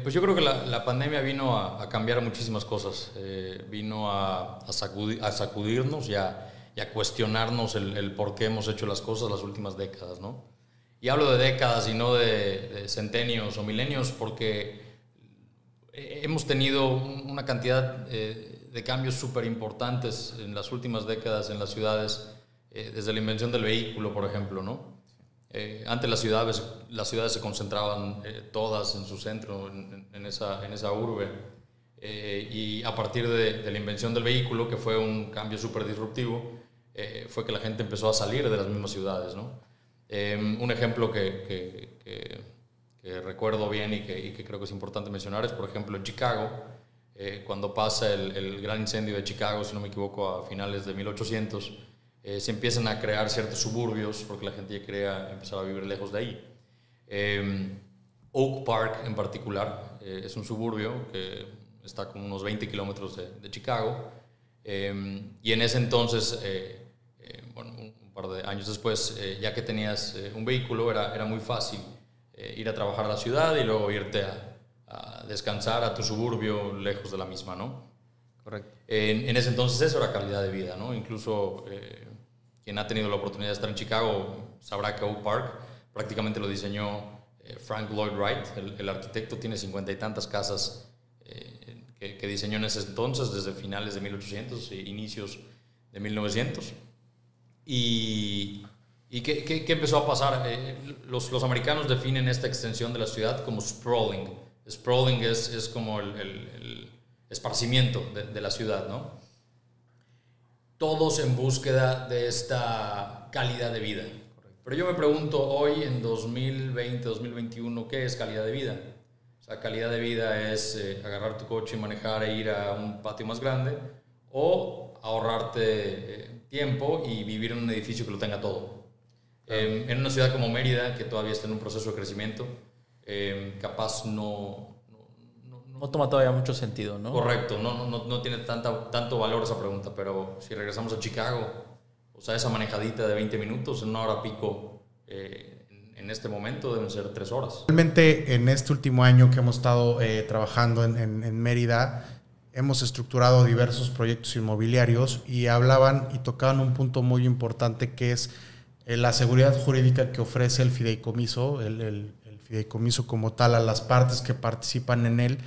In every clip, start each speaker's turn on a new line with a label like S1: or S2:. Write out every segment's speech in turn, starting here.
S1: Pues yo creo que la pandemia vino a cambiar muchísimas cosas. Vino a sacudirnos y a cuestionarnos el por qué hemos hecho las cosas las últimas décadas, ¿no? Y hablo de décadas y no de centenios o milenios porque hemos tenido una cantidad de cambios súper importantes en las últimas décadas en las ciudades, desde la invención del vehículo, por ejemplo, ¿no? Antes las ciudades se concentraban todas en su centro, en esa urbe. Y a partir de la invención del vehículo, que fue un cambio súper disruptivo, fue que la gente empezó a salir de las mismas ciudades, ¿no? Un ejemplo que recuerdo bien y que creo que es importante mencionar es, por ejemplo, en Chicago, cuando pasa el gran incendio de Chicago, si no me equivoco, a finales de 1800, se empiezan a crear ciertos suburbios porque la gente ya quería empezar a vivir lejos de ahí. Oak Park en particular es un suburbio que está como unos 20 kilómetros de Chicago, y en ese entonces, bueno, un par de años después, ya que tenías un vehículo, era muy fácil ir a trabajar a la ciudad y luego irte a descansar a tu suburbio lejos de la misma, ¿no?
S2: Correcto.
S1: En ese entonces eso era calidad de vida, ¿no? Incluso quien ha tenido la oportunidad de estar en Chicago sabrá que Oak Park prácticamente lo diseñó Frank Lloyd Wright, el arquitecto. Tiene 50 y tantas casas que diseñó en ese entonces, desde finales de 1800 e inicios de 1900. ¿Y qué empezó a pasar? Los americanos definen esta extensión de la ciudad como sprawling. Sprawling es como el esparcimiento de la ciudad, ¿no? Todos en búsqueda de esta calidad de vida. Pero yo me pregunto hoy, en 2020, 2021, ¿qué es calidad de vida? O sea, calidad de vida es agarrar tu coche y manejar e ir a un patio más grande, o ahorrarte tiempo y vivir en un edificio que lo tenga todo. En una ciudad como Mérida, que todavía está en un proceso de crecimiento, capaz no
S2: toma todavía mucho sentido, ¿no?
S1: Correcto, no tiene tanto valor esa pregunta, pero si regresamos a Chicago, o sea, esa manejadita de 20 minutos en una hora pico, en este momento deben ser 3 horas.
S3: Realmente en este último año que hemos estado trabajando en Mérida, hemos estructurado diversos proyectos inmobiliarios y hablaban y tocaban un punto muy importante, que es la seguridad jurídica que ofrece el fideicomiso, el fideicomiso como tal, a las partes que participan en él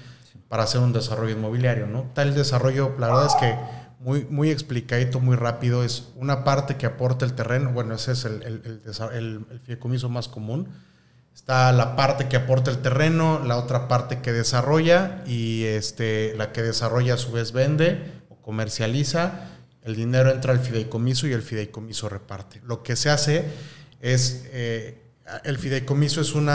S3: para hacer un desarrollo inmobiliario, ¿no? Tal desarrollo, la verdad es que muy explicadito, muy rápido. Es una parte que aporta el terreno. Bueno, ese es el fideicomiso más común. Está la parte que aporta el terreno, la otra parte que desarrolla, y la que desarrolla a su vez vende o comercializa. El dinero entra al fideicomiso y el fideicomiso reparte. Lo que se hace es... el fideicomiso es un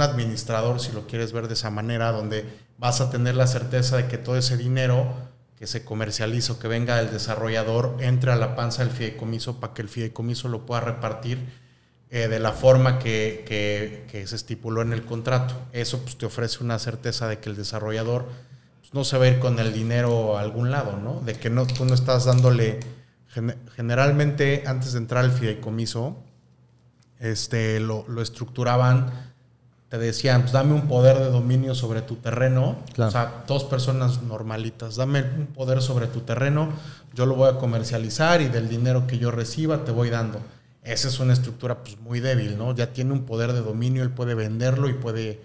S3: administrador, si lo quieres ver de esa manera, donde vas a tener la certeza de que todo ese dinero que se comercializa o que venga del desarrollador entre a la panza del fideicomiso, para que el fideicomiso lo pueda repartir de la forma que se estipuló en el contrato. Eso pues te ofrece una certeza de que el desarrollador pues, no se va a ir con el dinero a algún lado, ¿no? De que tú no estás dándole... Generalmente, antes de entrar al fideicomiso, lo estructuraban, te decían, pues dame un poder de dominio sobre tu terreno. Claro. O sea, 2 personas normalitas, dame un poder sobre tu terreno, yo lo voy a comercializar y del dinero que yo reciba te voy dando. Esa es una estructura pues muy débil, ¿no? Ya tiene un poder de dominio, él puede venderlo y puede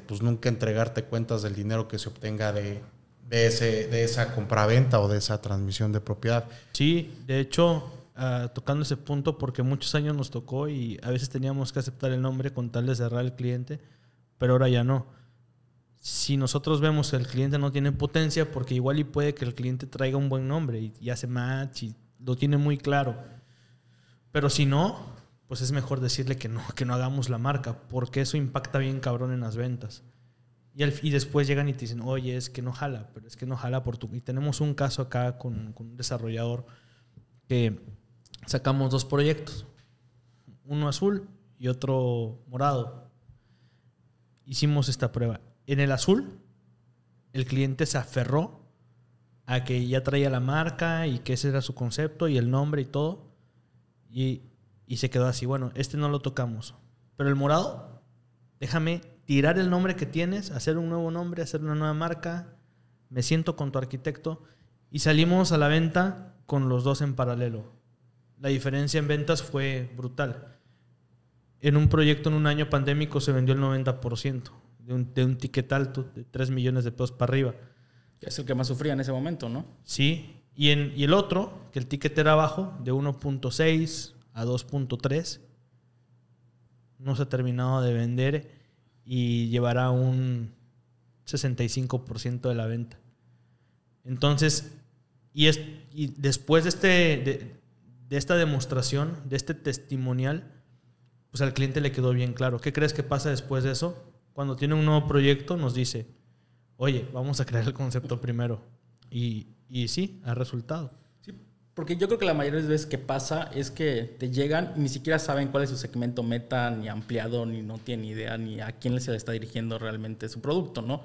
S3: pues nunca entregarte cuentas del dinero que se obtenga de esa compraventa o de esa transmisión de propiedad.
S4: Sí, de hecho... tocando ese punto, porque muchos años nos tocó y a veces teníamos que aceptar el nombre con tal de cerrar el cliente, pero ahora ya no. Si nosotros vemos que el cliente no tiene potencia, porque igual y puede que el cliente traiga un buen nombre y hace match y lo tiene muy claro, pero si no, pues es mejor decirle que no hagamos la marca, porque eso impacta bien cabrón en las ventas. Y después llegan y te dicen, oye, es que no jala, pero es que no jala por tu... Y tenemos un caso acá con un desarrollador que sacamos 2 proyectos, uno azul y otro morado. Hicimos esta prueba. En el azul, el cliente se aferró a que ya traía la marca y que ese era su concepto y el nombre y todo. Y se quedó así, bueno, no lo tocamos. Pero el morado, déjame tirar el nombre que tienes, hacer un nuevo nombre, hacer una nueva marca. Me siento con tu arquitecto y salimos a la venta con los dos en paralelo. La diferencia en ventas fue brutal. En un proyecto en un año pandémico se vendió el 90% de un ticket alto de 3 millones de pesos para arriba.
S2: Es el que más sufría en ese momento, ¿no?
S4: Sí, y el otro, que el ticket era bajo, de 1.6 a 2.3, no se ha terminado de vender y llevará un 65% de la venta. Entonces, y después de esta demostración, de este testimonial, pues al cliente le quedó bien claro. ¿Qué crees que pasa después de eso? Cuando tiene un nuevo proyecto nos dice, oye, vamos a crear el concepto primero. Y sí, ha resultado.
S2: Sí, porque yo creo que la mayoría de las veces que pasa es que te llegan y ni siquiera saben cuál es su segmento meta, ni ampliado, ni no tienen idea, ni a quién se le está dirigiendo realmente su producto, ¿no?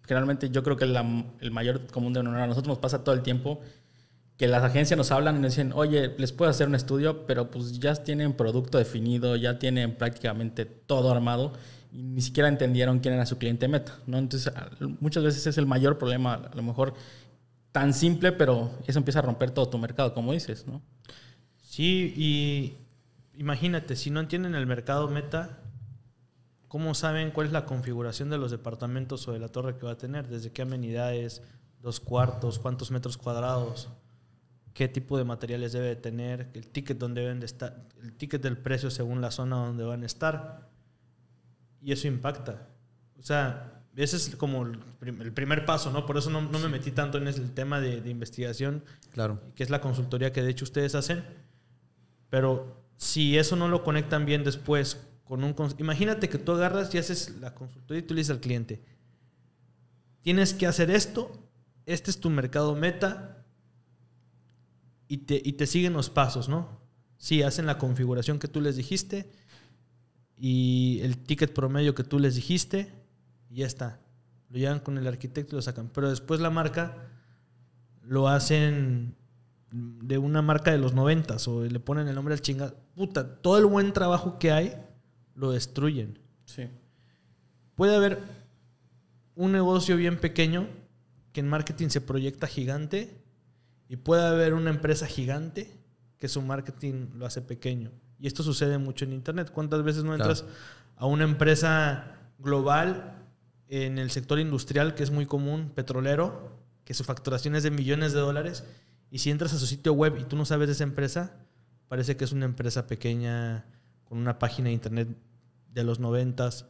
S2: Generalmente yo creo que el mayor común denominador a nosotros nos pasa todo el tiempo que las agencias nos hablan y nos dicen, oye, les puedo hacer un estudio, pero pues ya tienen producto definido, ya tienen prácticamente todo armado y ni siquiera entendieron quién era su cliente meta, ¿no? Entonces, muchas veces es el mayor problema, a lo mejor tan simple, pero eso empieza a romper todo tu mercado, como dices, ¿no?
S4: Sí, y imagínate, si no entienden el mercado meta, ¿cómo saben cuál es la configuración de los departamentos o de la torre que va a tener? ¿Desde qué amenidades? 2 cuartos, cuántos metros cuadrados, qué tipo de materiales debe de tener, el ticket donde deben de estar, el ticket del precio según la zona donde van a estar. Y eso impacta. O sea, ese es como el primer paso, ¿no? Por eso no me metí tanto en el tema de investigación,
S2: claro,
S4: que es la consultoría que de hecho ustedes hacen. Pero si eso no lo conectan bien después con imagínate que tú agarras y haces la consultoría y tú le dices al cliente, tienes que hacer esto, este es tu mercado meta, y te siguen los pasos, ¿no? Sí, hacen la configuración que tú les dijiste y el ticket promedio que tú les dijiste y ya está. Lo llevan con el arquitecto y lo sacan. Pero después la marca lo hacen de una marca de los 90s o le ponen el nombre al chingado. Puta, todo el buen trabajo que hay lo destruyen.
S2: Sí.
S4: Puede haber un negocio bien pequeño que en marketing se proyecta gigante y puede haber una empresa gigante que su marketing lo hace pequeño. Y esto sucede mucho en internet. ¿Cuántas veces no entras a una empresa global en el sector industrial, que es muy común, petrolero, que su facturación es de millones de dólares, y si entras a su sitio web y tú no sabes de esa empresa, parece que es una empresa pequeña con una página de internet de los 90s,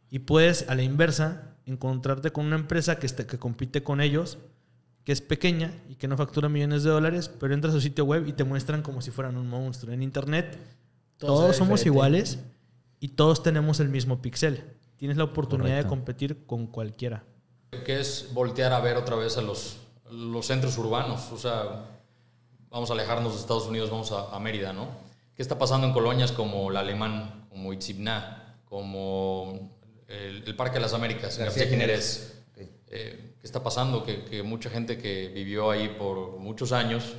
S4: y puedes, a la inversa, encontrarte con una empresa que compite con ellos, que es pequeña y que no factura millones de dólares, pero entras a su sitio web y te muestran como si fueran un monstruo. En internet todos somos iguales y todos tenemos el mismo pixel. Tienes la oportunidad de competir con cualquiera.
S1: Que es voltear a ver otra vez a los centros urbanos. O sea, vamos a alejarnos de Estados Unidos, vamos a Mérida, ¿no? ¿Qué está pasando en colonias como La Alemán, como Itzibná, como el Parque de las Américas, García Jiménez? ¿Qué está pasando? Que mucha gente que vivió ahí por muchos años,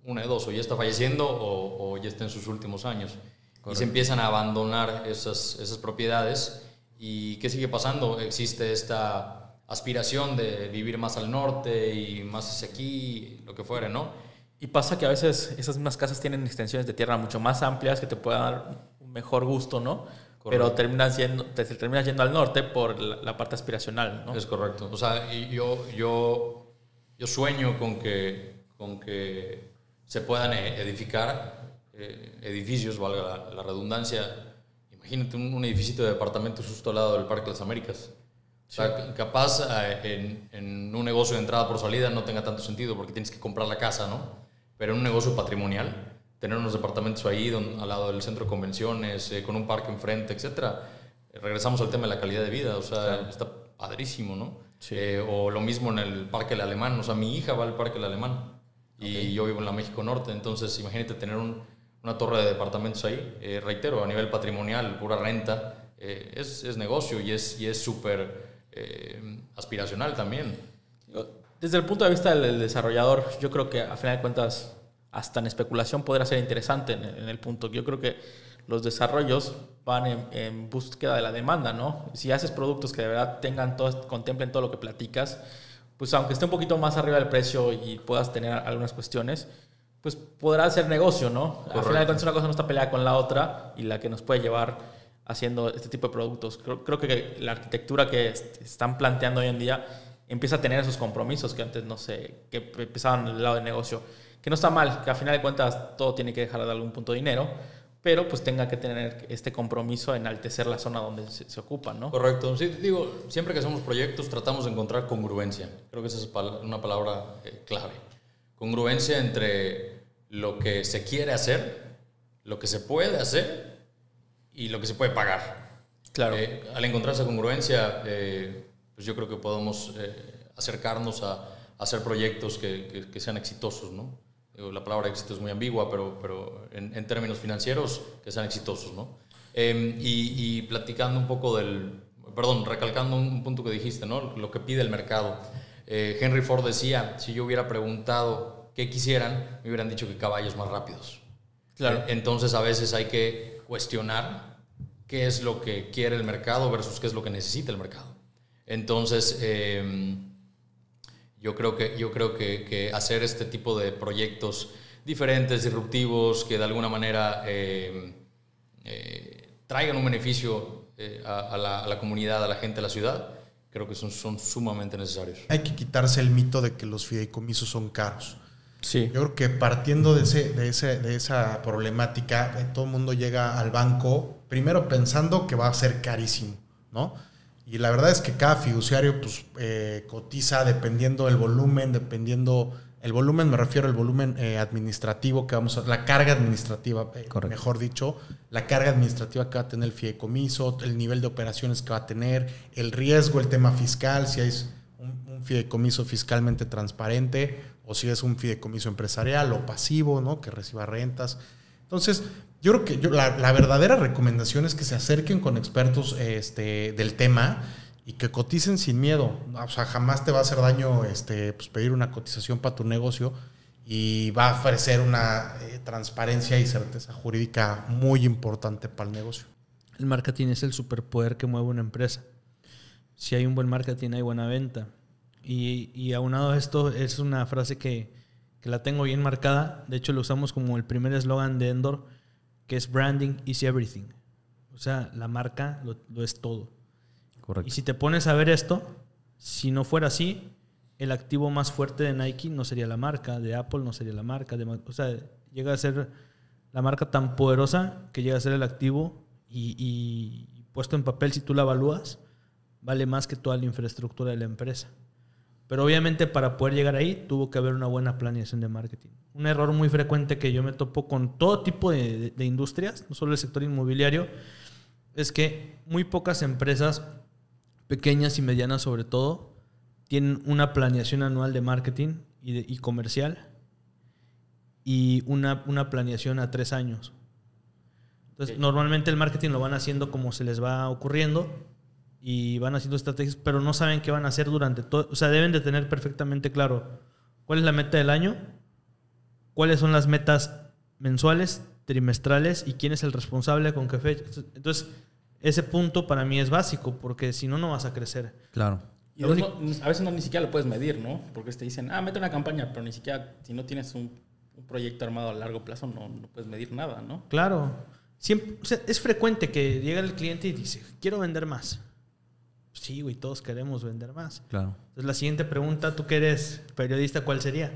S1: una de dos, o ya está falleciendo o ya está en sus últimos años. Correcto. Y se empiezan a abandonar esas propiedades. ¿Y qué sigue pasando? Existe esta aspiración de vivir más al norte y más hacia aquí, lo que fuere, ¿no?
S2: Y pasa que a veces esas mismas casas tienen extensiones de tierra mucho más amplias que te puedan dar un mejor gusto, ¿no? Correcto. Pero terminas yendo al norte por la parte aspiracional, ¿no?
S1: Es correcto. O sea, yo sueño con que se puedan edificar edificios, valga la redundancia. Imagínate un edificio de departamentos justo al lado del Parque de las Américas. Sí. O sea, capaz en un negocio de entrada por salida no tenga tanto sentido porque tienes que comprar la casa, ¿no? Pero en un negocio patrimonial, tener unos departamentos ahí al lado del centro de convenciones, con un parque enfrente, etcétera. Regresamos al tema de la calidad de vida, o sea, claro. Está padrísimo, ¿no? Sí. O lo mismo en el Parque del Alemán, o sea, mi hija va al Parque del Alemán y yo vivo en la México Norte, entonces imagínate tener una torre de departamentos ahí, reitero, a nivel patrimonial, pura renta, es negocio y es súper aspiracional también.
S2: Desde el punto de vista del desarrollador, yo creo que a final de cuentas hasta en especulación podrá ser interesante en el punto. Yo creo que los desarrollos van en búsqueda de la demanda, ¿no? Si haces productos que de verdad contemplen todo lo que platicas, pues aunque esté un poquito más arriba del precio y puedas tener algunas cuestiones, pues podrá hacer negocio, ¿no?
S1: Correcto.
S2: Al final de cuentas una cosa no está peleada con la otra y la que nos puede llevar haciendo este tipo de productos. Creo que la arquitectura que están planteando hoy en día empieza a tener esos compromisos que antes no sé, que empezaban del lado del negocio. Que no está mal, que al final de cuentas todo tiene que dejar de algún punto de dinero, pero pues tenga que tener este compromiso de enaltecer la zona donde se ocupa, ¿no?
S1: Correcto. Sí, digo, siempre que hacemos proyectos tratamos de encontrar congruencia. Creo que esa es una palabra clave. Congruencia entre lo que se quiere hacer, lo que se puede hacer y lo que se puede pagar.
S2: Claro.
S1: Al encontrar esa congruencia, pues yo creo que podemos acercarnos a hacer proyectos que sean exitosos, ¿no? La palabra éxito es muy ambigua, pero en términos financieros, que sean exitosos, ¿no? Y platicando un poco recalcando un punto que dijiste, ¿no? Lo que pide el mercado. Henry Ford decía, si yo hubiera preguntado qué quisieran, me hubieran dicho que caballos más rápidos.
S2: Claro.
S1: Entonces a veces hay que cuestionar qué es lo que quiere el mercado versus qué es lo que necesita el mercado. Entonces, yo creo que hacer este tipo de proyectos diferentes, disruptivos, que de alguna manera traigan un beneficio a la comunidad, a la gente de la ciudad, creo que son sumamente necesarios.
S3: Hay que quitarse el mito de que los fideicomisos son caros.
S2: Sí.
S3: Yo creo que partiendo de esa problemática, todo el mundo llega al banco primero pensando que va a ser carísimo, ¿no? Y la verdad es que cada fiduciario pues, cotiza dependiendo del volumen, me refiero al volumen administrativo que vamos a, la carga administrativa, mejor dicho, la carga administrativa que va a tener el fideicomiso, el nivel de operaciones que va a tener, el riesgo, el tema fiscal, si es un fideicomiso fiscalmente transparente o si es un fideicomiso empresarial o pasivo, ¿no? Que reciba rentas. Entonces, yo creo que la verdadera recomendación es que se acerquen con expertos del tema y que coticen sin miedo. O sea, jamás te va a hacer daño pues pedir una cotización para tu negocio y va a ofrecer una transparencia y certeza jurídica muy importante para el negocio.
S4: El marketing es el superpoder que mueve una empresa. Si hay un buen marketing, hay buena venta. Y aunado a esto, es una frase que la tengo bien marcada. De hecho, lo usamos como el primer eslogan de Endor, que es branding is everything. O sea, la marca lo es todo.
S5: Correcto.
S4: Y si te pones a ver esto, si no fuera así, el activo más fuerte de Nike no sería la marca, de Apple no sería la marca. O sea, llega a ser la marca tan poderosa que llega a ser el activo y puesto en papel, si tú la evalúas, vale más que toda la infraestructura de la empresa. Pero obviamente para poder llegar ahí tuvo que haber una buena planeación de marketing. Un error muy frecuente que yo me topo con todo tipo de industrias, no solo el sector inmobiliario, es que muy pocas empresas, pequeñas y medianas sobre todo, tienen una planeación anual de marketing y comercial y una planeación a 3 años. Entonces, normalmente el marketing lo van haciendo como se les va ocurriendo y van haciendo estrategias, pero no saben qué van a hacer durante todo. O sea, deben de tener perfectamente claro cuál es la meta del año, cuáles son las metas mensuales, trimestrales y quién es el responsable, con qué fecha. Entonces, ese punto para mí es básico, porque si no, no vas a crecer.
S5: Claro.
S2: Y a veces no ni siquiera lo puedes medir, ¿no? Porque te dicen, mete una campaña, pero ni siquiera, si no tienes un proyecto armado a largo plazo, no puedes medir nada, ¿no?
S4: Claro. Siempre, o sea, es frecuente que llega el cliente y dice, quiero vender más. Sí, güey, todos queremos vender más.
S5: Claro.
S4: Entonces, la siguiente pregunta, tú que eres periodista, ¿cuál sería?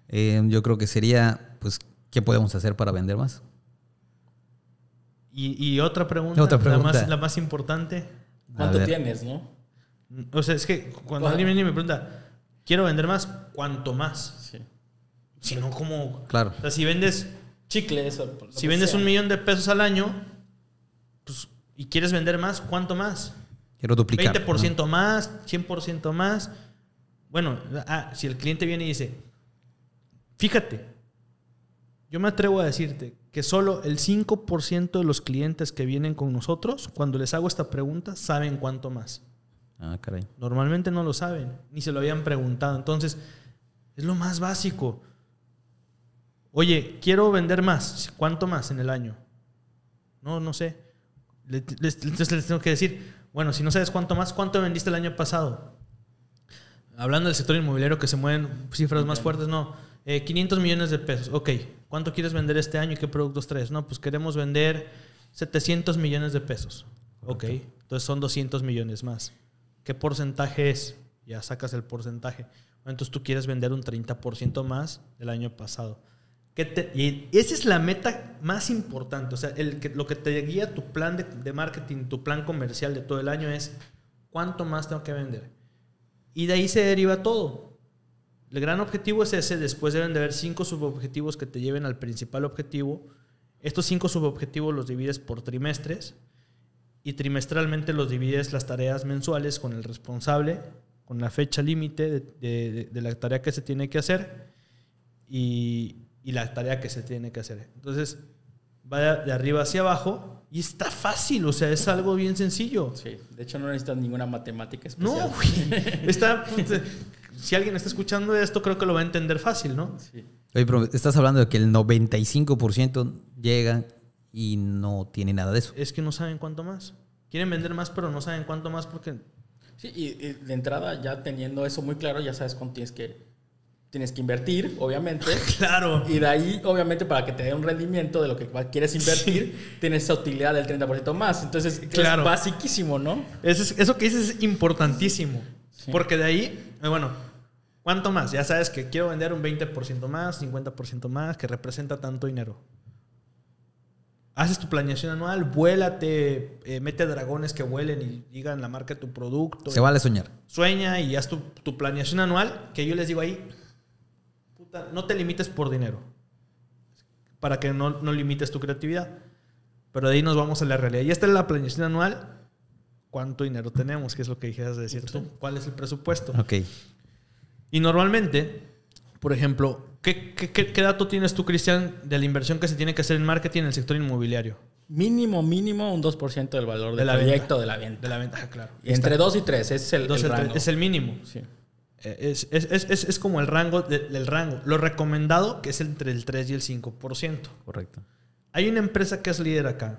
S5: Yo creo que sería, pues, ¿qué podemos hacer para vender más?
S4: Y otra pregunta, la más importante.
S2: ¿Cuánto tienes, no?
S4: O sea, es que cuando alguien viene y me pregunta, quiero vender más, ¿cuánto más?
S2: Sí.
S4: Si no, ¿cómo?
S5: Claro.
S4: O sea, si vendes
S2: chicles,
S4: si vendes $1 millón de al año, pues, y quieres vender más, ¿cuánto más?
S5: Quiero duplicar.
S4: 20% ¿no? más, 100% más. Bueno, si el cliente viene y dice, fíjate, yo me atrevo a decirte que solo el 5% de los clientes que vienen con nosotros, cuando les hago esta pregunta, saben cuánto más.
S5: Ah, caray.
S4: Normalmente no lo saben, ni se lo habían preguntado. Entonces, es lo más básico. Oye, quiero vender más. ¿Cuánto más en el año? No sé. Entonces les tengo que decir, bueno, si no sabes cuánto más, ¿cuánto vendiste el año pasado? Hablando del sector inmobiliario que se mueven cifras más fuertes, no. 500 millones de pesos. Ok, ¿cuánto quieres vender este año y qué productos traes? No, pues queremos vender 700 millones de pesos. Ok, entonces son 200 millones más. ¿Qué porcentaje es? Ya sacas el porcentaje. Bueno, entonces tú quieres vender un 30% más del año pasado. Y esa es la meta más importante. O sea, lo que te guía tu plan de marketing, tu plan comercial de todo el año es ¿cuánto más tengo que vender? Y de ahí se deriva todo. El gran objetivo es ese. Después deben de haber 5 subobjetivos que te lleven al principal objetivo. Estos 5 subobjetivos los divides por trimestres y trimestralmente los divides las tareas mensuales con el responsable, con la fecha límite de la tarea que se tiene que hacer y la tarea que se tiene que hacer. Entonces, va de arriba hacia abajo y está fácil, o sea, es algo bien sencillo.
S2: Sí, de hecho no necesitas ninguna matemática especial.
S4: No, güey. Si alguien está escuchando esto, creo que lo va a entender fácil, ¿no?
S2: Sí.
S5: Oye, pero estás hablando de que el 95% llega y no tiene nada de eso.
S4: Es que no saben cuánto más. Quieren vender más, pero no saben cuánto más porque...
S2: Sí, y de entrada, ya teniendo eso muy claro, ya sabes cuánto tienes que invertir, obviamente.
S4: Claro.
S2: Y de ahí, obviamente, para que te dé un rendimiento de lo que quieres invertir, tienes esa utilidad del 30% más. Entonces,
S4: claro,
S2: es basiquísimo, ¿no?
S4: Eso que dices es importantísimo.
S2: Sí.
S4: Porque de ahí, bueno, ¿cuánto más? Ya sabes que quiero vender un 20% más, 50% más, que representa tanto dinero. Haces tu planeación anual, vuélate, mete dragones que vuelen y digan la marca de tu producto.
S5: Se vale soñar.
S4: Sueña y haz tu planeación anual, que yo les digo ahí, puta, no te limites por dinero, para que no limites tu creatividad. Pero de ahí nos vamos a la realidad. Y esta es la planeación anual. ¿Cuánto dinero tenemos? ¿Qué es lo que dijiste de decir tú? ¿Cuál es el presupuesto?
S5: Ok.
S4: Y normalmente, por ejemplo, ¿qué dato tienes tú, Cristian, de la inversión que se tiene que hacer en marketing en el sector inmobiliario?
S2: Mínimo un 2% del valor del proyecto de la venta.
S4: De la venta, claro.
S2: Y entre 2 y 3 es el rango.
S4: Es el mínimo.
S2: Sí.
S4: Es como el rango del rango. Lo recomendado, que es entre el 3 y el 5%.
S5: Correcto.
S4: Hay una empresa que es líder acá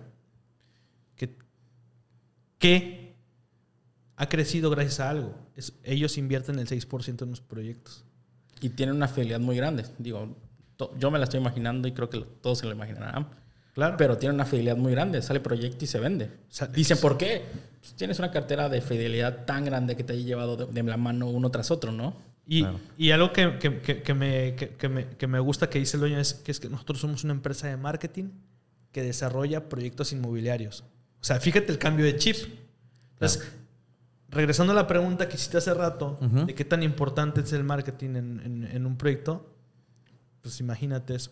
S4: que ha crecido gracias a algo. Ellos invierten el 6% en los proyectos.
S2: Y tienen una fidelidad muy grande. Digo, yo me la estoy imaginando y creo que todos se lo imaginarán.
S4: Claro.
S2: Pero tienen una fidelidad muy grande. Sale proyecto y se vende. Dicen, ¿por qué? Pues tienes una cartera de fidelidad tan grande que te haya llevado de la mano uno tras otro, ¿no?
S4: Y algo que me gusta que dice el dueño es que nosotros somos una empresa de marketing que desarrolla proyectos inmobiliarios. O sea, fíjate el cambio de chip. Entonces, regresando a la pregunta que hiciste hace rato, de qué tan importante es el marketing en un proyecto, pues imagínate eso.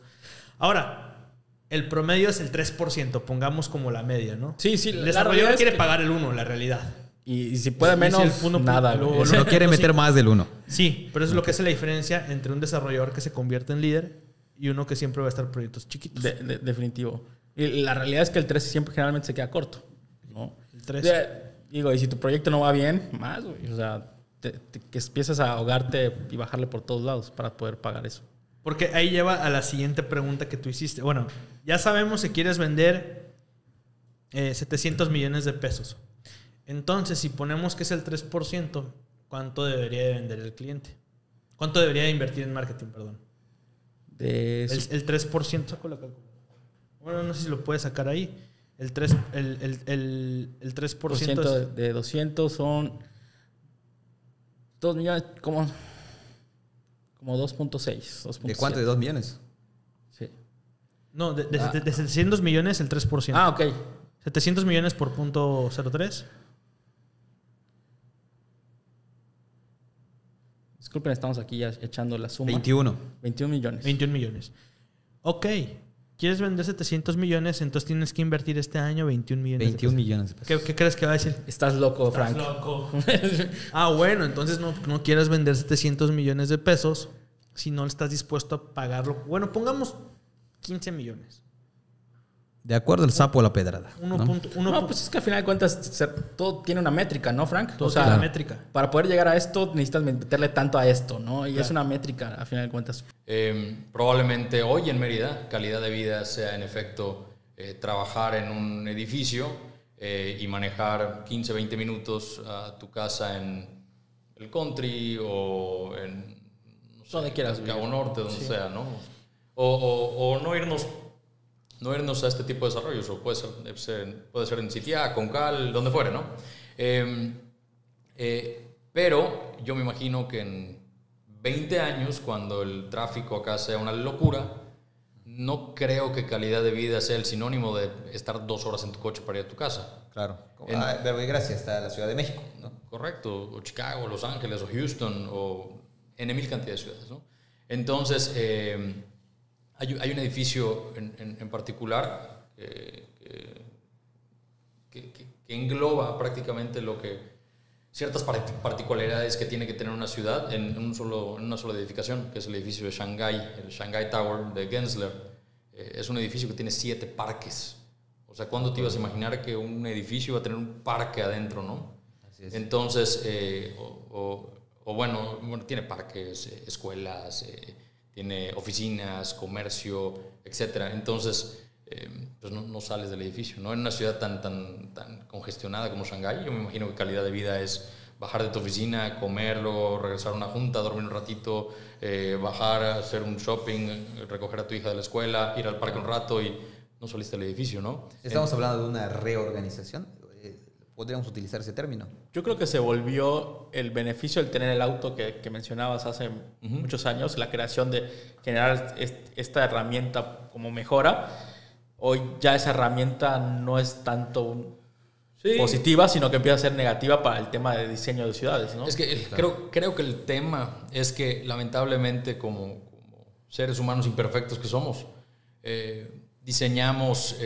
S4: Ahora, el promedio es el 3%, pongamos como la media, ¿no?
S2: Sí.
S4: El desarrollador quiere pagar el 1%, la realidad.
S2: Y si puede menos, nada.
S5: No quiere meter más del 1.
S4: Sí, pero eso es lo que hace la diferencia entre un desarrollador que se convierte en líder y uno que siempre va a estar en proyectos chiquitos. Definitivo.
S2: Y la realidad es que el 3 siempre generalmente se queda corto, ¿no?
S4: El 3.
S2: Digo, y si tu proyecto no va bien, más, güey. O sea, que empiezas a ahogarte y bajarle por todos lados para poder pagar eso.
S4: Porque ahí lleva a la siguiente pregunta que tú hiciste. Bueno, ya sabemos si quieres vender 700 millones de pesos. Entonces, si ponemos que es el 3%, ¿cuánto debería de vender el cliente? ¿Cuánto debería de invertir en marketing, perdón? El 3%, saco la calculadora. Bueno, no sé si lo puedes sacar ahí. El 3%
S2: de 200 son 2 millones, como 2.6.
S5: ¿De cuánto? ¿De 2 millones?
S2: Sí.
S4: No, de 700 millones el 3%.
S2: Ah, ok.
S4: 700 millones por .03.
S2: Disculpen, estamos aquí ya echando la suma.
S5: 21
S2: millones.
S4: 21 millones. Ok. ¿Quieres vender 700 millones? Entonces tienes que invertir este año 21 millones
S5: 21 millones de pesos.
S4: ¿Qué crees que va a decir?
S2: Estás loco, Frank.
S4: Estás loco. Bueno, entonces no quieres vender 700 millones de pesos si no estás dispuesto a pagarlo. Bueno, pongamos 15 millones.
S5: De acuerdo el sapo a la pedrada.
S2: Pues es que al final de cuentas todo tiene una métrica, ¿no, Frank?
S4: Todo tiene una métrica.
S2: Para poder llegar a esto necesitas meterle tanto a esto, ¿no? Y es una métrica, al final de cuentas.
S1: Probablemente hoy en Mérida, calidad de vida sea en efecto trabajar en un edificio y manejar 15, 20 minutos a tu casa en el country o en
S2: donde quieras,
S1: Cabo Norte, donde sea, ¿no? O no irnos a este tipo de desarrollos, o puede ser en Sitiá, Concal, donde fuere, ¿no? Pero yo me imagino que en 20 años, cuando el tráfico acá sea una locura, no creo que calidad de vida sea el sinónimo de estar 2 horas en tu coche para ir a tu casa.
S5: Claro. Verbo y Gracia está la Ciudad de México, ¿no?
S1: Correcto. O Chicago, Los Ángeles, o Houston, o en mil cantidad de ciudades, ¿no? Entonces, hay un edificio en particular que engloba prácticamente ciertas particularidades que tiene que tener una ciudad en una sola edificación, que es el edificio de Shanghai, el Shanghai Tower de Gensler. Es un edificio que tiene 7 parques. O sea, ¿cuándo te ibas a imaginar que un edificio iba a tener un parque adentro, no?
S5: Así es.
S1: Entonces, bueno, tiene parques, escuelas, tiene oficinas, comercio, etc. Entonces, pues no sales del edificio, ¿no? En una ciudad tan congestionada como Shanghái, yo me imagino que calidad de vida es bajar de tu oficina, comer, luego regresar a una junta, dormir un ratito, bajar, hacer un shopping, recoger a tu hija de la escuela, ir al parque un rato y no saliste del edificio, ¿no?
S5: Estamos hablando de una reorganización. ¿Podríamos utilizar ese término?
S2: Yo creo que se volvió el beneficio del tener el auto que mencionabas hace muchos años, la creación de generar esta herramienta como mejora. Hoy ya esa herramienta no es tanto positiva, sino que empieza a ser negativa para el tema de diseño de ciudades, ¿no?
S1: Es que creo que el tema es que lamentablemente como seres humanos imperfectos que somos, diseñamos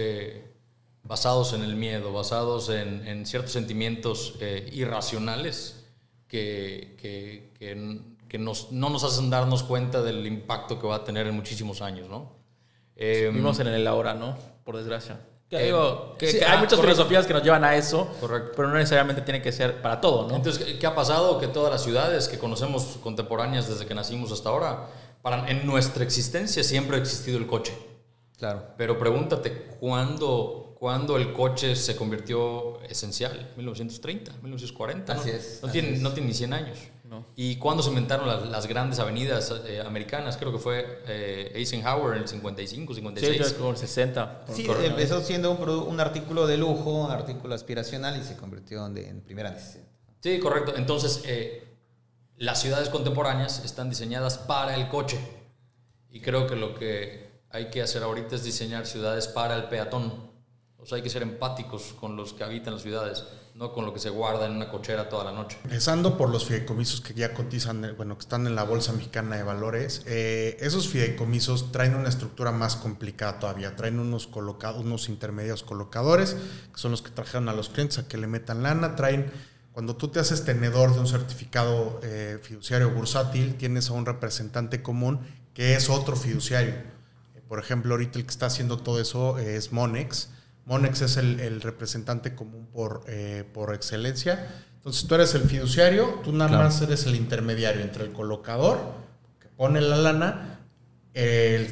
S1: basados en el miedo, basados en ciertos sentimientos irracionales que no nos hacen darnos cuenta del impacto que va a tener en muchísimos años, ¿no?
S2: Vivimos en el ahora, ¿no? Por desgracia.
S1: Sí,
S2: hay muchas filosofías que nos llevan a eso,
S1: correcto,
S2: pero no necesariamente tiene que ser para todo, ¿no?
S1: Entonces, ¿qué ha pasado? Que todas las ciudades que conocemos contemporáneas desde que nacimos hasta ahora, en nuestra existencia siempre ha existido el coche.
S5: Claro.
S1: Pero pregúntate, ¿cuándo el coche se convirtió esencial? 1930, 1940, ¿no?
S5: Así es.
S1: No tiene ni 100 años.
S2: No.
S1: ¿Y cuándo se inventaron las grandes avenidas americanas? Creo que fue Eisenhower en el 55, 56.
S2: Sí, como el 60.
S5: Sí, empezó siendo un artículo de lujo, un artículo aspiracional y se convirtió en primera necesidad.
S1: Sí, correcto. Entonces, las ciudades contemporáneas están diseñadas para el coche. Y creo que lo que hay que hacer ahorita es diseñar ciudades para el peatón. O sea, hay que ser empáticos con los que habitan las ciudades, no con lo que se guarda en una cochera toda la noche.
S3: Empezando por los fideicomisos que ya cotizan, que están en la Bolsa Mexicana de Valores, esos fideicomisos traen una estructura más complicada todavía. Traen unos intermedios colocadores, que son los que trajeron a los clientes a que le metan lana. Cuando tú te haces tenedor de un certificado fiduciario bursátil, tienes a un representante común que es otro fiduciario. Por ejemplo, ahorita el que está haciendo todo eso es Monex. Monex es el representante común por excelencia. Entonces tú eres el fiduciario, tú nada más eres el intermediario entre el colocador, que pone la lana, el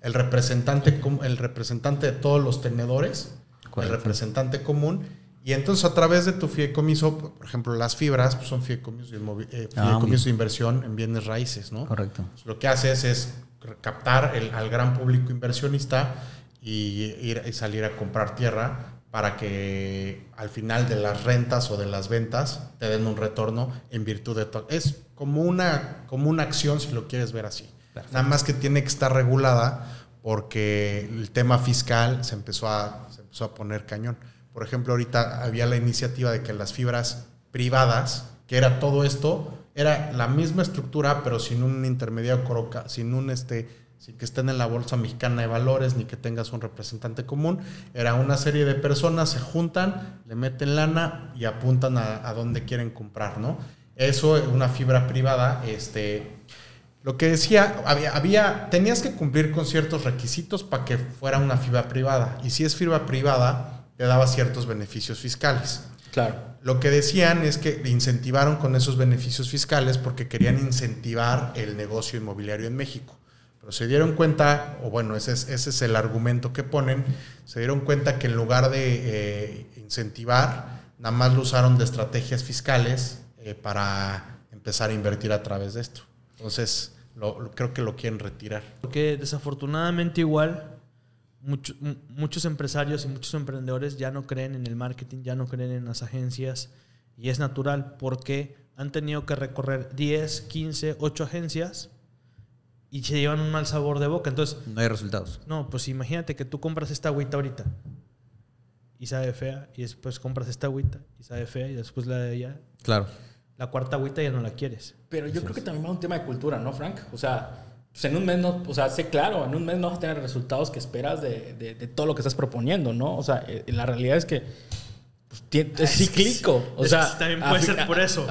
S3: representante de todos los tenedores, el representante común. Y entonces a través de tu fideicomiso, por ejemplo, las fibras pues son fideicomisos de inversión en bienes raíces, ¿no?
S5: Correcto.
S3: Entonces, lo que haces es captar al gran público inversionista y salir a comprar tierra para que al final de las rentas o de las ventas te den un retorno en virtud de todo. Es como una acción, si lo quieres ver así. Perfecto. Nada más que tiene que estar regulada porque el tema fiscal se empezó a poner cañón. Por ejemplo, ahorita había la iniciativa de que las fibras privadas, que era todo esto, era la misma estructura, pero sin un intermediario, sin que estén en la Bolsa Mexicana de Valores, ni que tengas un representante común. Era una serie de personas, se juntan, le meten lana y apuntan a dónde quieren comprar, ¿no? Eso, una fibra privada, lo que decía, tenías que cumplir con ciertos requisitos para que fuera una fibra privada. Y si es fibra privada, te daba ciertos beneficios fiscales.
S2: Claro.
S3: Lo que decían es que incentivaron con esos beneficios fiscales porque querían incentivar el negocio inmobiliario en México. Pero se dieron cuenta, o bueno, ese es el argumento que ponen, se dieron cuenta que en lugar de incentivar, nada más lo usaron de estrategias fiscales para empezar a invertir a través de esto. Entonces, creo que lo quieren retirar.
S4: Porque desafortunadamente igual muchos empresarios y muchos emprendedores ya no creen en el marketing, ya no creen en las agencias, y es natural porque han tenido que recorrer 10, 15, 8 agencias y se llevan un mal sabor de boca. Entonces,
S5: no hay resultados.
S4: No, pues imagínate que tú compras esta agüita ahorita y sabe fea, y después compras esta agüita y sabe fea, y después la de allá.
S5: Claro.
S4: La cuarta agüita ya no la quieres.
S2: Pero yo creo que también va un tema de cultura, ¿no, Frank? O sea, pues en un mes no, o sea, sé claro, en un mes no vas a tener resultados que esperas de todo lo que estás proponiendo, ¿no? O sea, la realidad es que es cíclico. O sea,
S4: también puede ser por eso.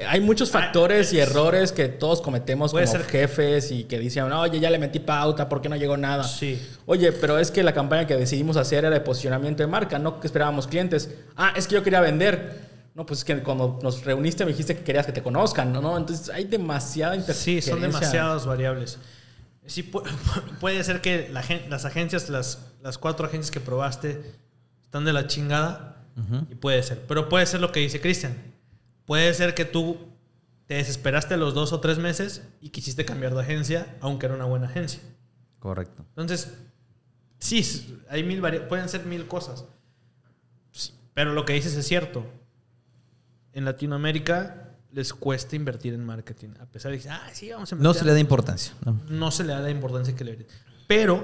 S2: Hay muchos factores y errores que todos cometemos como
S4: ser
S2: jefes y que dicen, oye, ya le metí pauta, ¿por qué no llegó nada?
S4: Sí.
S2: Oye, pero es que la campaña que decidimos hacer era de posicionamiento de marca, no que esperábamos clientes. Es que yo quería vender. No, pues es que cuando nos reuniste me dijiste que querías que te conozcan, ¿no? Entonces hay demasiada interferencia.
S4: Sí, son demasiadas variables. Sí, puede ser que las agencias, las 4 agencias que probaste están de la chingada. Uh-huh. Y puede ser. Pero puede ser lo que dice Cristian. Puede ser que tú te desesperaste los 2 o 3 meses y quisiste cambiar de agencia, aunque era una buena agencia.
S5: Correcto.
S4: Entonces, sí, hay pueden ser 1000 cosas. Sí, pero lo que dices es cierto. En Latinoamérica les cuesta invertir en marketing. A pesar de que, sí, vamos a invertir.
S5: No se le da importancia.
S4: No se le da la importancia que le da. Pero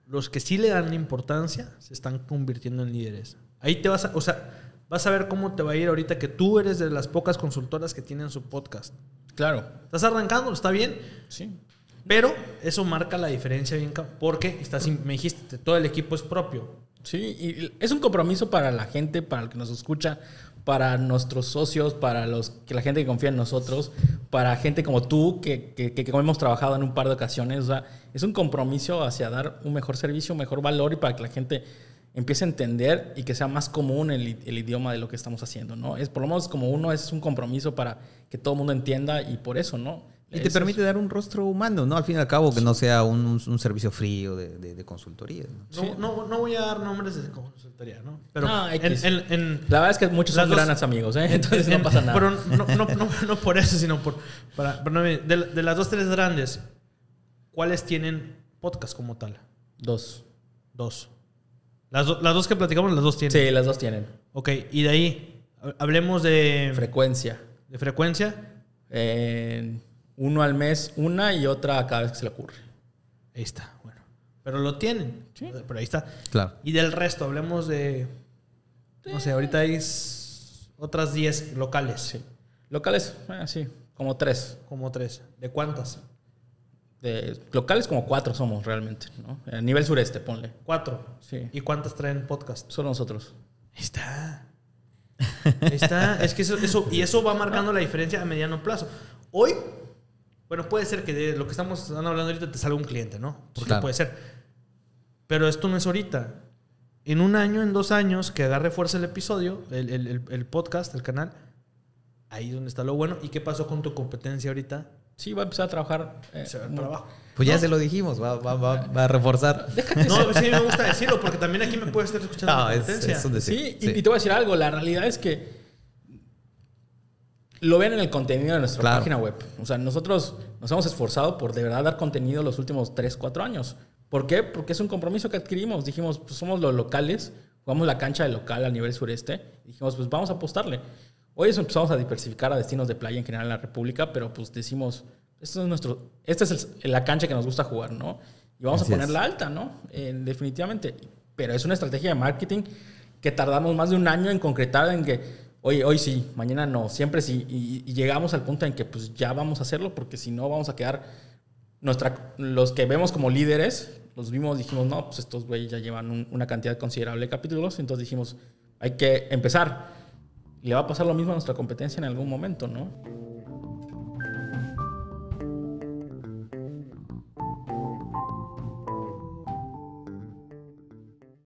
S4: los que sí le dan importancia se están convirtiendo en líderes. Ahí te vas a ver cómo te va a ir ahorita que tú eres de las pocas consultoras que tienen su podcast.
S2: Claro.
S4: Estás arrancando, está bien.
S2: Sí.
S4: Pero eso marca la diferencia bien, porque me dijiste, todo el equipo es propio.
S2: Sí, y es un compromiso para la gente, para el que nos escucha, para nuestros socios, para la gente que confía en nosotros, para gente como tú, que hemos trabajado en un par de ocasiones. O sea, es un compromiso hacia dar un mejor servicio, un mejor valor, y para que la gente empiece a entender y que sea más común el idioma de lo que estamos haciendo, ¿no? Por lo menos como uno es un compromiso para que todo el mundo entienda, y por eso, ¿no?
S5: Y te permite dar un rostro humano, ¿no? Al fin y al cabo, que no sea un servicio frío de consultoría, ¿no?
S4: Sí. No voy a dar nombres de consultoría, ¿no? Pero
S2: la verdad es que muchos son grandes amigos, ¿eh? Entonces no pasa nada.
S4: Pero no por eso, sino de las 2, 3 grandes, ¿cuáles tienen podcast como tal?
S2: 2.
S4: Las 2 que platicamos, las 2 tienen.
S2: Sí, las 2 tienen.
S4: Ok, y de ahí, hablemos de...
S2: Frecuencia.
S4: ¿De frecuencia?
S2: Uno al mes, una, y otra cada vez que se le ocurre.
S4: Ahí está, bueno. Pero lo tienen. Sí. Pero ahí está.
S5: Claro.
S4: Y del resto, hablemos de... No sé, ahorita hay otras 10 locales.
S2: Sí. Locales, sí, como 3.
S4: Como 3. ¿De cuántas?
S2: Locales como 4 somos realmente, ¿no? A nivel sureste, ponle.
S4: 4.
S2: Sí.
S4: ¿Y cuántas traen podcast?
S2: Solo nosotros.
S4: Ahí está. Es que eso va marcando la diferencia a mediano plazo. Hoy, bueno, puede ser que de lo que estamos hablando ahorita te salga un cliente, ¿no? Porque claro, puede ser. Pero esto no es ahorita. En 1 año, en 2 años, que agarre fuerza el episodio, el podcast, el canal, ahí es donde está lo bueno. ¿Y qué pasó con tu competencia ahorita?
S2: Sí, va a empezar a trabajar.
S4: Trabajo.
S5: Pues ya se lo dijimos, va a reforzar.
S4: No, sí me gusta decirlo, porque también aquí me puede estar escuchando la competencia.
S2: Sí, y te voy a decir algo. La realidad es que lo ven en el contenido de nuestra página web. O sea, nosotros nos hemos esforzado por de verdad dar contenido los últimos 3, 4 años. ¿Por qué? Porque es un compromiso que adquirimos. Dijimos, pues somos los locales, jugamos la cancha de local a nivel sureste. Dijimos, pues vamos a apostarle. Hoy empezamos a diversificar a destinos de playa en general en la República, pero pues decimos, esta es la cancha que nos gusta jugar, ¿no? Y vamos a ponerla alta, ¿no? Definitivamente. Pero es una estrategia de marketing que tardamos más de 1 año en concretar, en que hoy sí, mañana no, siempre sí. Y llegamos al punto en que pues ya vamos a hacerlo, porque si no vamos a quedar... los que vemos como líderes, los vimos, dijimos, no, pues estos güeyes ya llevan una cantidad considerable de capítulos, entonces dijimos, hay que empezar. Y le va a pasar lo mismo a nuestra competencia en algún momento, ¿no?